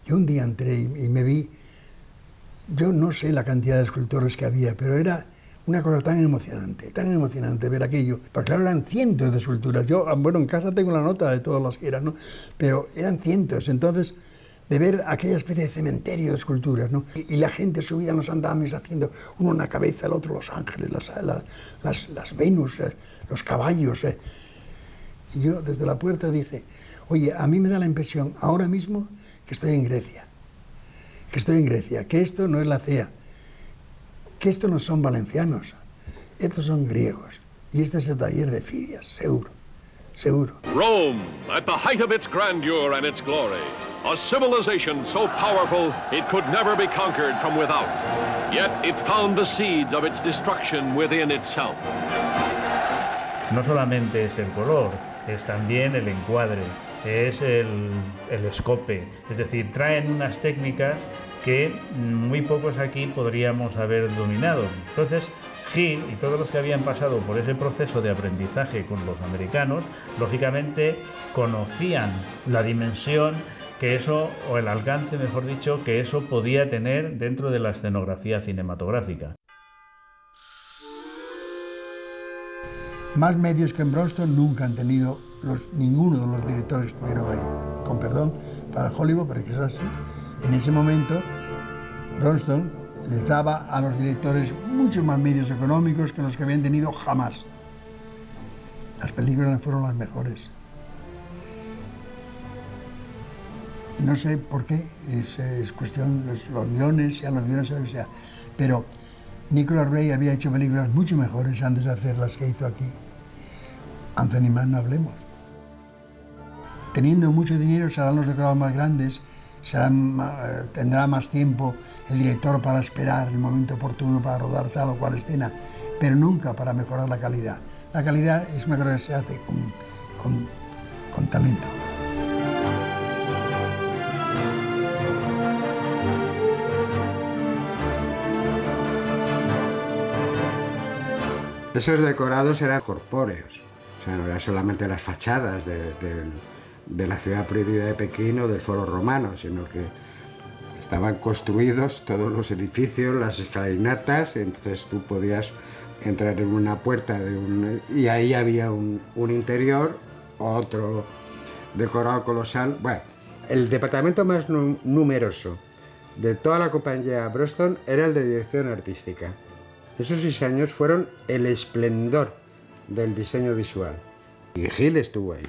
Yo un día entré y me vi Yo no sé la cantidad de escultores que había, pero era una cosa tan emocionante ver aquello. Porque claro, eran cientos de esculturas. Yo, bueno, en casa tengo la nota de todas las que eran, ¿no? Pero eran cientos. Entonces, de ver aquella especie de cementerio de esculturas, ¿no? Y la gente subía en los andames haciendo uno una cabeza, el otro los ángeles, las Venus, los caballos. Y yo desde la puerta dije, oye, a mí me da la impresión ahora mismo que estoy en Grecia, que esto no es la CEA, que estos no son valencianos, estos son griegos, y este es el taller de Fidias, seguro. Rome, at the height of its grandeur and its glory. A civilization so powerful it could never be conquered from without. Yet it found the seeds of its destruction within itself. No solamente es el color, es también el encuadre, es el escope. Es decir, traen unas técnicas que muy pocos aquí podríamos haber dominado. Entonces, Hill y todos los que habían pasado por ese proceso de aprendizaje con los americanos, lógicamente conocían la dimensión que eso, o el alcance, mejor dicho, que eso podía tener dentro de la escenografía cinematográfica. Más medios que en Bronston nunca han tenido ninguno de los directores que estuvieron ahí. Con perdón para Hollywood, pero es que es así. En ese momento, Bronston les daba a los directores muchos más medios económicos que los que habían tenido jamás. Las películas fueron las mejores. No sé por qué, es cuestión, los guiones, sea lo que sea, pero Nicholas Ray había hecho películas mucho mejores antes de hacer las que hizo aquí. Anthony Mann, no hablemos. Teniendo mucho dinero serán los decorados más grandes, tendrá más tiempo el director para esperar el momento oportuno para rodar tal o cual escena, pero nunca para mejorar la calidad. La calidad es una cosa que se hace con talento. Esos decorados eran corpóreos, o sea, no eran solamente las fachadas de la ciudad prohibida de Pekín o del Foro Romano, sino que estaban construidos todos los edificios, las escalinatas, entonces tú podías entrar en una puerta y ahí había un interior, otro decorado colosal. Bueno, el departamento más numeroso de toda la compañía Bronston era el de dirección artística. Esos 6 años fueron el esplendor del diseño visual. Y Hill estuvo ahí.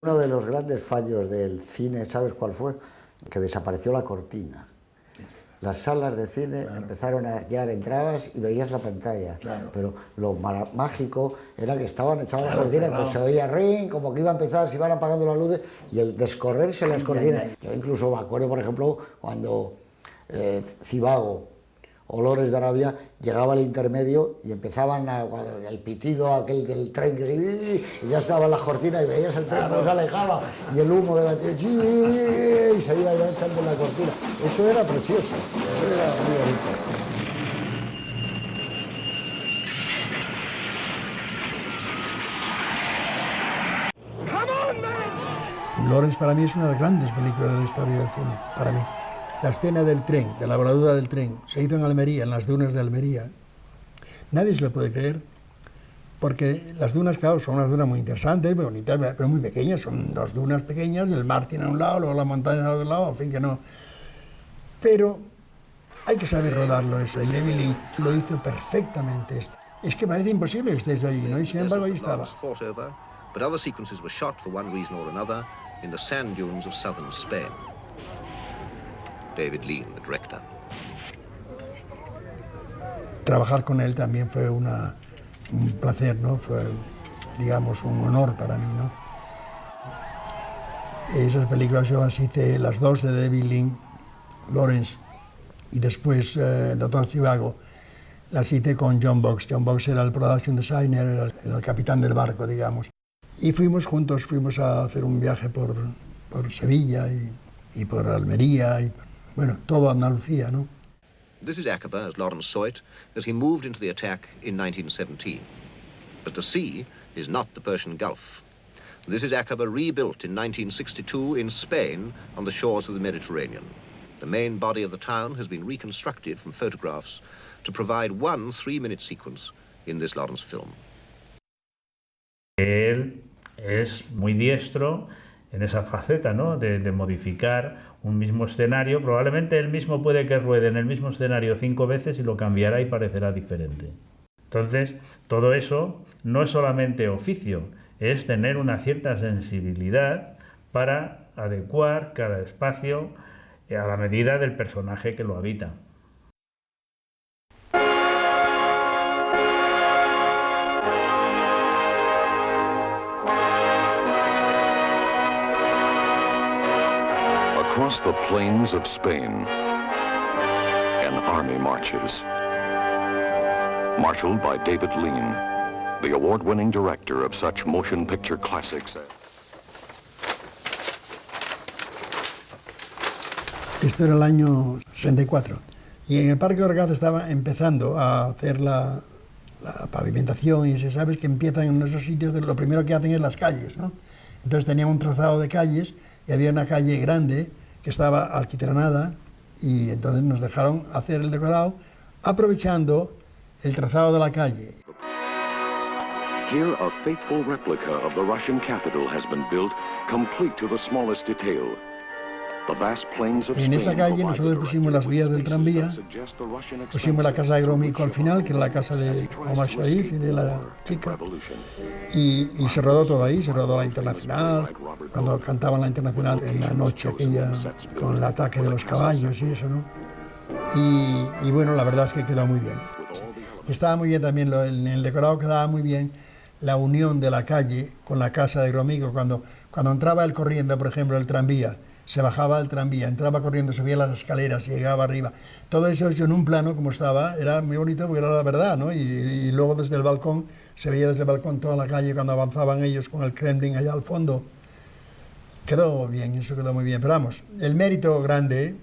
Uno de los grandes fallos del cine, ¿sabes cuál fue? Que desapareció la cortina. Las salas de cine empezaron a ya entrabas y veías la pantalla, pero lo mágico era que estaban echadas las cortinas, entonces se oía ring, como que iba a empezar, se iban apagando las luces y el descorrerse las cortinas. Yo incluso me acuerdo, por ejemplo, cuando Cibago, Olores de Arabia, llegaba al intermedio y empezaban el pitido aquel del tren que y ya estaban las cortinas y veías el tren cómo se alejaba y el humo de la y se iba ya echando en la cortina. Eso era precioso, eso era muy bonito. Lawrence para mí es una de las grandes películas de la historia del cine, para mí. La escena del tren, de la voladura del tren, se hizo en Almería, en las dunas de Almería. Nadie se lo puede creer, porque las dunas, claro, son unas dunas muy interesantes, muy bonitas, pero muy pequeñas. Son 2 dunas pequeñas, el mar tiene a un lado, luego la montaña al otro lado, en fin, que no. Pero hay que saber rodarlo eso, y David Lean lo hizo perfectamente. Es que parece imposible que estés allí, ¿no? Y sin embargo ahí estaba. But other sequences were shot for one reason or another in the sand dunes of southern Spain. David Lean, the director. Trabajar con él también fue un placer, ¿no? Fue, digamos, un honor para mí, ¿no? Esas películas yo las hice, las 2 de David Lean, Lawrence, y después Dr. Zhivago, las hice con John Box. John Box era el production designer, era el capitán del barco, digamos. Y fuimos juntos, fuimos a hacer un viaje por Sevilla y por Almería, y bueno, todo Andalucía, ¿no? This is Aqaba, as Lawrence saw it, as he moved into the attack in 1917. But the sea is not the Persian Gulf. This is Aqaba rebuilt in 1962 in Spain on the shores of the Mediterranean. The main body of the town has been reconstructed from photographs to provide one 3-minute sequence in this Lawrence film. Él es muy diestro en esa faceta, ¿no? de modificar un mismo escenario. Probablemente él mismo puede que ruede en el mismo escenario 5 veces y lo cambiará y parecerá diferente. Entonces, todo eso no es solamente oficio, es tener una cierta sensibilidad para adecuar cada espacio a la medida del personaje que lo habita. Across the plains of Spain, an army marches. Marshaled by David Lean, the award-winning director of such motion picture classics as... Esto era el año 64 y en el Parque Orgaz estaba empezando a hacer la pavimentación y se sabe que empiezan en esos sitios, lo primero que hacen es las calles, ¿no? Entonces tenían un trazado de calles y había una calle grande que estaba alquitranada y entonces nos dejaron hacer el decorado aprovechando el trazado de la calle. Here a faithful replica of the Russian capital has been built, complete to the smallest detail. The vast plains of En esa Spain calle nosotros pusimos las vías del tranvía, pusimos la casa de Gromyko al final, que era la casa de Omar Sharif y de la chica, y se rodó todo ahí, se rodó la Internacional, cuando cantaban la Internacional en la noche aquella, con el ataque de los caballos y eso, ¿no? Y bueno, la verdad es que quedó muy bien. Estaba muy bien también, en el decorado quedaba muy bien la unión de la calle con la casa de Gromyko, cuando entraba él corriendo, por ejemplo, el tranvía, se bajaba del tranvía, entraba corriendo, subía las escaleras y llegaba arriba. Todo eso hecho en un plano como estaba, era muy bonito porque era la verdad, ¿no? Y luego desde el balcón, se veía desde el balcón toda la calle cuando avanzaban ellos con el Kremlin allá al fondo. Quedó bien, eso quedó muy bien. Pero vamos, el mérito grande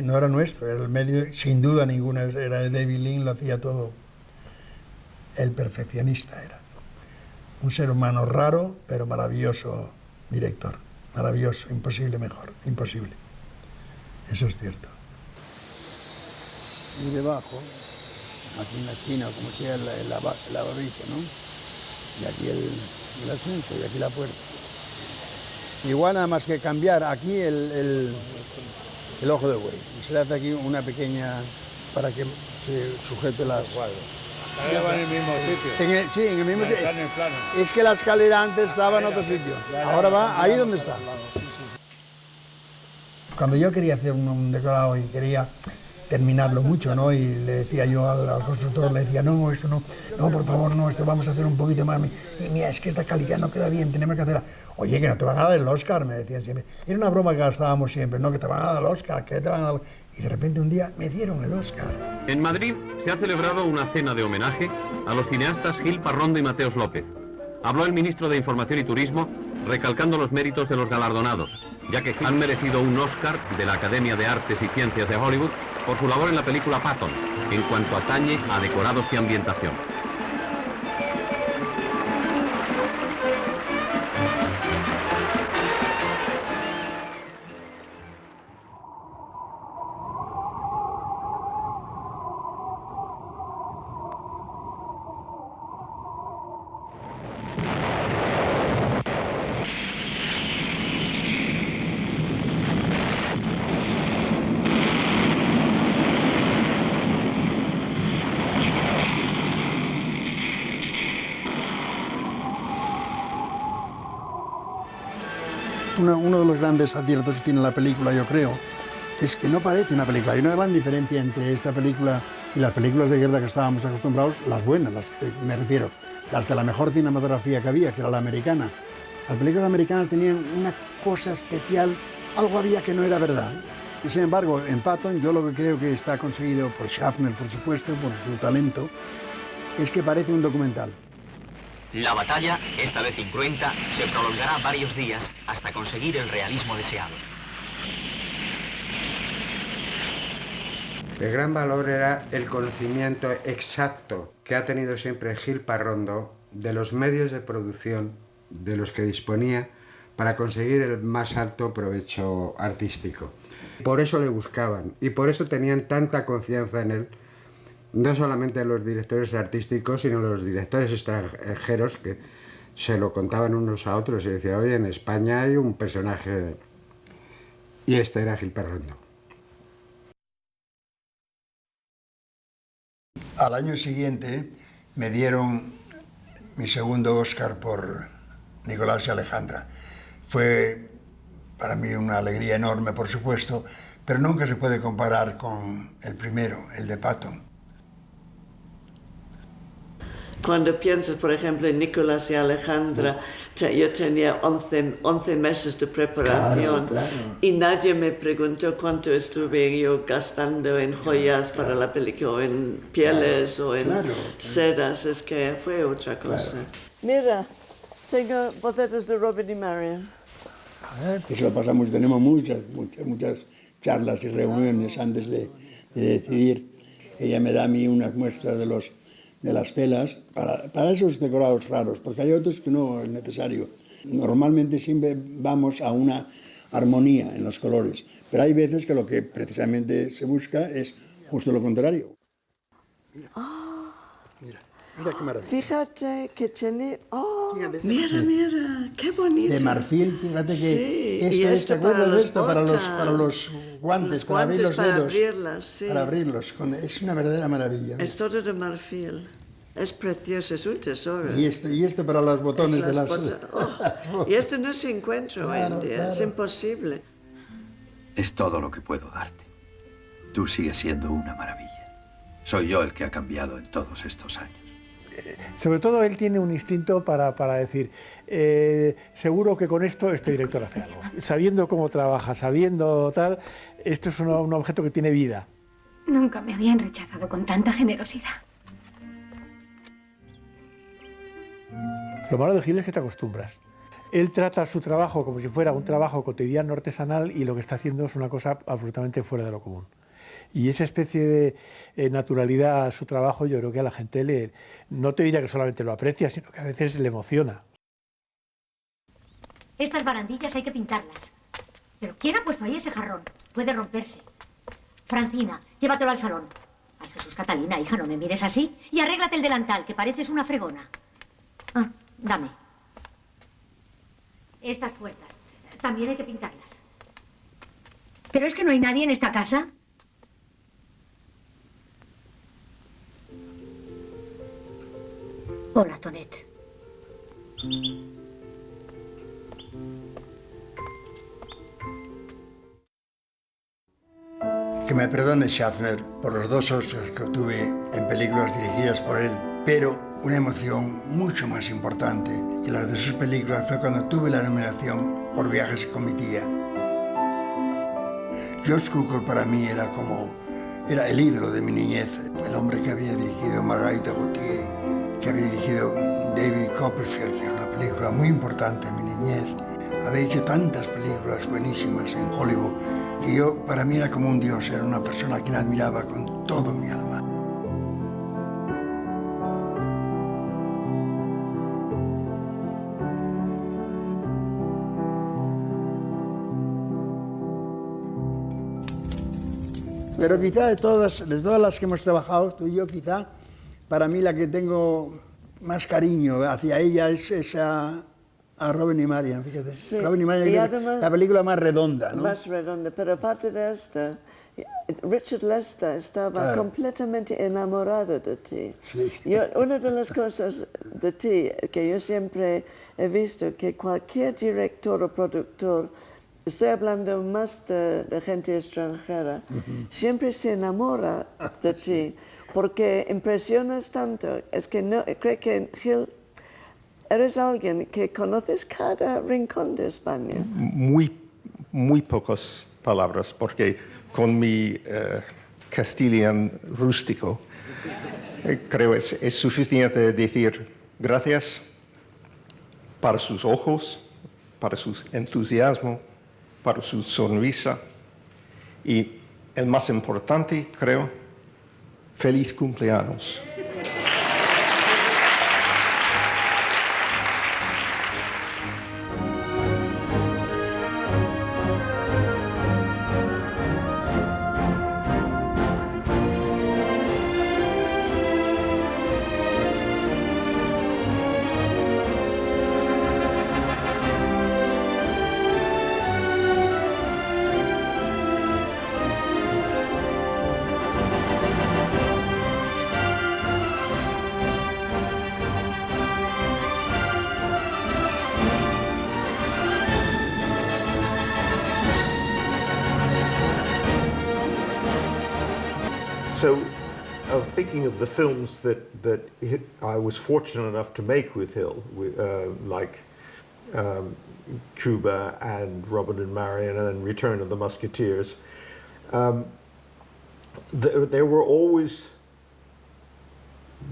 no era nuestro, era el mérito, sin duda ninguna, era de David Lean, lo hacía todo. El perfeccionista era. Un ser humano raro, pero maravilloso director. Maravilloso, imposible mejor, imposible. Eso es cierto. Y debajo, aquí en la esquina, como sea el lavabito, ¿no? Y aquí el asiento y aquí la puerta. Igual nada más que cambiar aquí el ojo de buey. Y se le hace aquí una pequeña para que se sujete las... Ahora va en el mismo sitio. Sí, en el mismo sitio. Está en el plano. Es que la escalera antes estaba en otro sitio. Ahora va ahí donde está. Cuando yo quería hacer un decorado y quería terminarlo mucho, ¿no? Y le decía yo al constructor, le decía, no, esto no, por favor, no, esto vamos a hacer un poquito más. Y mira, es que esta calidad no queda bien, tenemos que hacerla. Oye, que no te van a dar el Oscar, me decían siempre. Era una broma que gastábamos siempre, no, que te van a dar el Oscar, que te van a dar... Y de repente un día me dieron el Oscar. En Madrid se ha celebrado una cena de homenaje a los cineastas Gil Parrondo y Mateos López. Habló el ministro de Información y Turismo recalcando los méritos de los galardonados, ya que han merecido un Oscar de la Academia de Artes y Ciencias de Hollywood por su labor en la película Patton, en cuanto atañe a decorados y ambientación. Uno de los grandes aciertos que tiene la película, yo creo, es que no parece una película. Hay una gran diferencia entre esta película y las películas de guerra que estábamos acostumbrados, las buenas, me refiero, las de la mejor cinematografía que había, que era la americana. Las películas americanas tenían una cosa especial, algo había que no era verdad. Y sin embargo, en Patton, yo lo que creo que está conseguido por Schaffner, por supuesto, por su talento, es que parece un documental. La batalla, esta vez incruenta, se prolongará varios días hasta conseguir el realismo deseado. El gran valor era el conocimiento exacto que ha tenido siempre Gil Parrondo de los medios de producción de los que disponía para conseguir el más alto provecho artístico. Por eso le buscaban y por eso tenían tanta confianza en él, no solamente los directores artísticos, sino los directores extranjeros que se lo contaban unos a otros y decían, oye, en España hay un personaje... Y este era Gil Parrondo. Al año siguiente me dieron mi segundo Oscar por Nicolás y Alejandra. Fue para mí una alegría enorme, por supuesto, pero nunca se puede comparar con el primero, el de Patton. Cuando piensas, por ejemplo, en Nicolás y Alejandra, yo tenía 11 meses de preparación, claro. Y nadie me preguntó cuánto estuve yo gastando en joyas para la película, en pieles o en sedas, es que fue otra cosa. Claro. Mira, tengo bocetos de Robin y Marian. Eso lo pasamos, tenemos muchas charlas y reuniones antes de decidir. Ella me da a mí unas muestras de las telas para esos decorados raros, porque hay otros que no es necesario. Normalmente siempre vamos a una armonía en los colores, pero hay veces que lo que precisamente se busca es justo lo contrario. Mira qué maravilla. Fíjate que tiene... Mira, qué bonito. De marfil, fíjate que sí, esto para los guantes, para abrir los dedos. Abrirlas, sí. Para abrirlos, es una verdadera maravilla. Es todo de marfil. Es precioso, es un tesoro. Y esto para los botones de las... Y esto no se encuentra hoy en día, es imposible. Es todo lo que puedo darte. Tú sigues siendo una maravilla. Soy yo el que ha cambiado en todos estos años. Sobre todo él tiene un instinto para decir, seguro que con esto este director hace algo. Sabiendo cómo trabaja, sabiendo tal, esto es un objeto que tiene vida. Nunca me habían rechazado con tanta generosidad. Lo malo de Gil es que te acostumbras. Él trata su trabajo como si fuera un trabajo cotidiano artesanal y lo que está haciendo es una cosa absolutamente fuera de lo común. Y esa especie de naturalidad a su trabajo yo creo que a la gente no te diría que solamente lo aprecia, sino que a veces le emociona. Estas barandillas hay que pintarlas. ¿Pero quién ha puesto ahí ese jarrón? Puede romperse. Francina, llévatelo al salón. Ay, Jesús, Catalina, hija, no me mires así. Y arréglate el delantal, que pareces una fregona. Ah, dame. Estas puertas, también hay que pintarlas. ¿Pero es que no hay nadie en esta casa? Hola, Tonet. Que me perdone Schaffner por los 2 Oscars que obtuve en películas dirigidas por él, pero una emoción mucho más importante que las de sus películas fue cuando tuve la nominación por Viajes con mi tía. George Cukor para mí era el ídolo de mi niñez, el hombre que había dirigido Margarita Gautier, que había dirigido David Copperfield, que era una película muy importante en mi niñez. Había hecho tantas películas buenísimas en Hollywood que para mí era como un dios, era una persona a quien admiraba con todo mi alma. Pero quizá de todas las que hemos trabajado, tú y yo, quizá, para mí la que tengo más cariño hacia ella es a Robin y Marian, fíjate. Sí. Robin y Marian es la película más redonda, ¿no? Más redonda, pero aparte de esta, Richard Lester estaba completamente enamorado de ti. Sí. Una de las cosas de ti que yo siempre he visto, que cualquier director o productor, estoy hablando más de gente extranjera, siempre se enamora de ti, porque impresionas tanto. Es que creo que, Gil, eres alguien que conoces cada rincón de España. Muy pocas palabras, porque con mi castellano rústico creo es suficiente decir gracias para sus ojos, para su entusiasmo, para su sonrisa, y el más importante, creo, feliz cumpleaños. So, thinking of the films that I was fortunate enough to make with Hill, like Cuba and Robin and Marion and Return of the Musketeers, there were always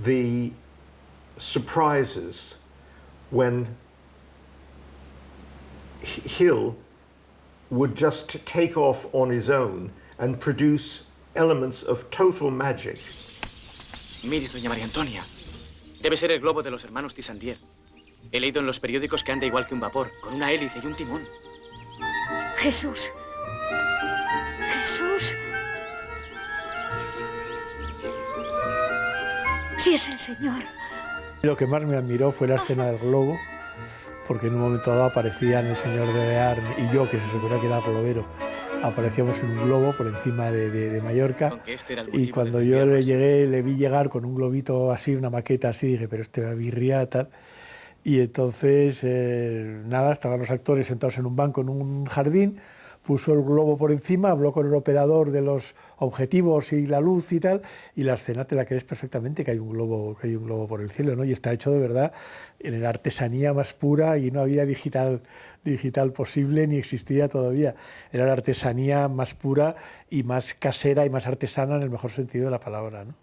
the surprises when Hill would just take off on his own and produce elements of total magic. Mire, doña María Antonia, debe ser el globo de los hermanos Tissandier. He leído en los periódicos que anda igual que un vapor, con una hélice y un timón. Jesús. Jesús. Sí es el Señor. Lo que más me admiró fue la escena del globo, porque en un momento dado aparecían el señor de Bearn y yo, que se supone que era globero, aparecíamos en un globo por encima de Mallorca, y cuando yo le llegué, le vi llegar con un globito así, una maqueta así, dije, pero este va a birria, tal. Y entonces, nada, estaban los actores sentados en un banco en un jardín, puso el globo por encima, habló con el operador de los objetivos y la luz y tal, y la escena te la crees perfectamente, que hay un globo por el cielo, ¿no? Y está hecho de verdad en la artesanía más pura, y no había digital posible ni existía todavía. Era la artesanía más pura y más casera y más artesana en el mejor sentido de la palabra, ¿no?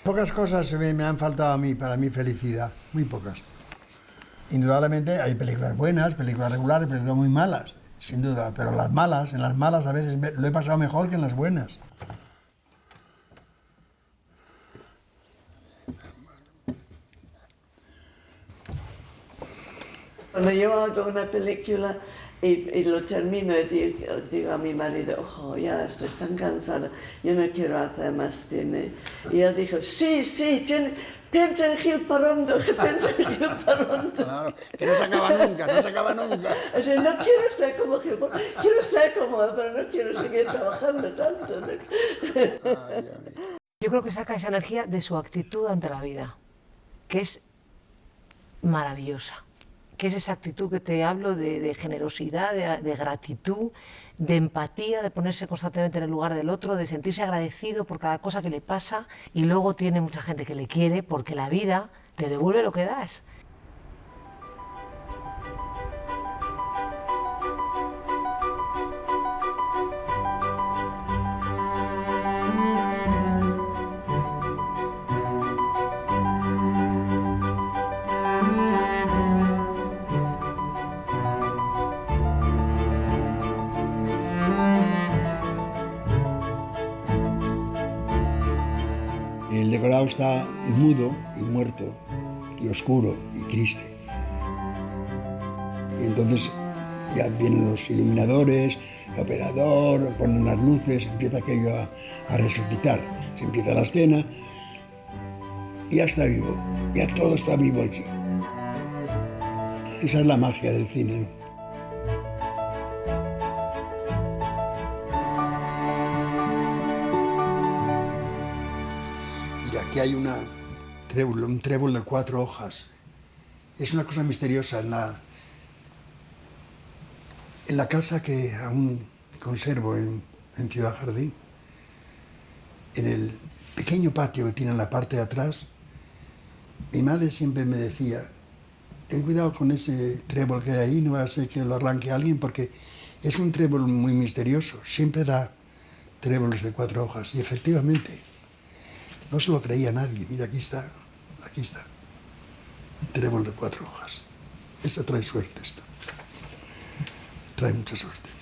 Pocas cosas me han faltado a mí, para mi felicidad, muy pocas. Indudablemente hay películas buenas, películas regulares, películas muy malas, sin duda, pero en las malas a veces lo he pasado mejor que en las buenas. Cuando yo hago una película y lo termino, digo a mi marido, ojo, ya estoy tan cansada, yo no quiero hacer más cine. Y él dijo, sí, piensa en Gil Parrondo, piensa en Gil Parrondo. Claro, que no se acaba nunca. O sea, no quiero ser como Gil Parrondo, quiero ser como él, pero no quiero seguir trabajando tanto. Yo creo que saca esa energía de su actitud ante la vida, que es maravillosa. Que es esa actitud que te hablo de generosidad, de gratitud, de empatía, de ponerse constantemente en el lugar del otro, de sentirse agradecido por cada cosa que le pasa, y luego tiene mucha gente que le quiere porque la vida te devuelve lo que das. El decorado está mudo y muerto y oscuro y triste. Y entonces ya vienen los iluminadores, el operador, ponen las luces, empieza aquello a resucitar. Se empieza la escena y ya está vivo, ya todo está vivo aquí. Esa es la magia del cine, ¿no? Aquí hay un trébol de 4 hojas. Es una cosa misteriosa. En la casa que aún conservo en Ciudad Jardín, en el pequeño patio que tiene en la parte de atrás, mi madre siempre me decía, ten cuidado con ese trébol que hay ahí, no va a ser que lo arranque alguien, porque es un trébol muy misterioso. Siempre da tréboles de 4 hojas. Y efectivamente, no se lo creía nadie. Mira, aquí está. Un trébol de 4 hojas. Eso trae suerte esto. Trae mucha suerte.